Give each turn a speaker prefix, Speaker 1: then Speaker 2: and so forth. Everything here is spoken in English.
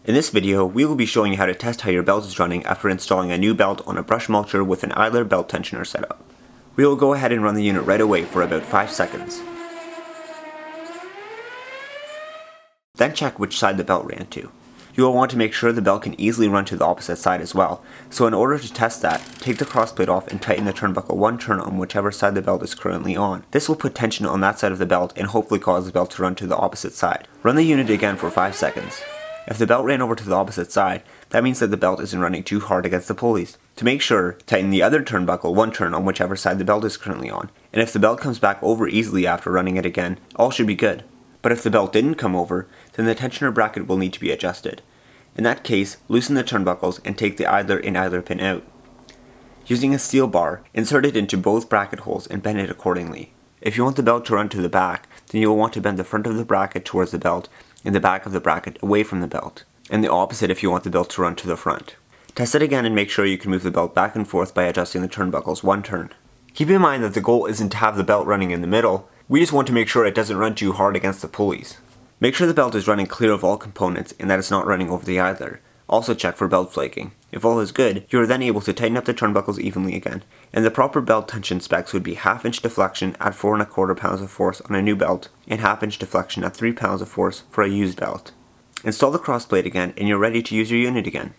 Speaker 1: In this video, we will be showing you how to test how your belt is running after installing a new belt on a brush mulcher with an idler belt tensioner setup. We will go ahead and run the unit right away for about 5 seconds. Then check which side the belt ran to. You will want to make sure the belt can easily run to the opposite side as well, so in order to test that, take the crossplate off and tighten the turnbuckle one turn on whichever side the belt is currently on. This will put tension on that side of the belt and hopefully cause the belt to run to the opposite side. Run the unit again for 5 seconds. If the belt ran over to the opposite side, that means that the belt isn't running too hard against the pulleys. To make sure, tighten the other turnbuckle one turn on whichever side the belt is currently on, and if the belt comes back over easily after running it again, all should be good. But if the belt didn't come over, then the tensioner bracket will need to be adjusted. In that case, loosen the turnbuckles and take the idler and idler pin out. Using a steel bar, insert it into both bracket holes and bend it accordingly. If you want the belt to run to the back, then you will want to bend the front of the bracket towards the belt and the back of the bracket away from the belt, and the opposite if you want the belt to run to the front. Test it again and make sure you can move the belt back and forth by adjusting the turnbuckles one turn. Keep in mind that the goal isn't to have the belt running in the middle, we just want to make sure it doesn't run too hard against the pulleys. Make sure the belt is running clear of all components and that it's not running over the idler. Also check for belt flaking. If all is good, you are then able to tighten up the turnbuckles evenly again, and the proper belt tension specs would be 1/2 inch deflection at 4¼ pounds of force on a new belt, and 1/2 inch deflection at 3 pounds of force for a used belt. Install the crossplate again and you're ready to use your unit again.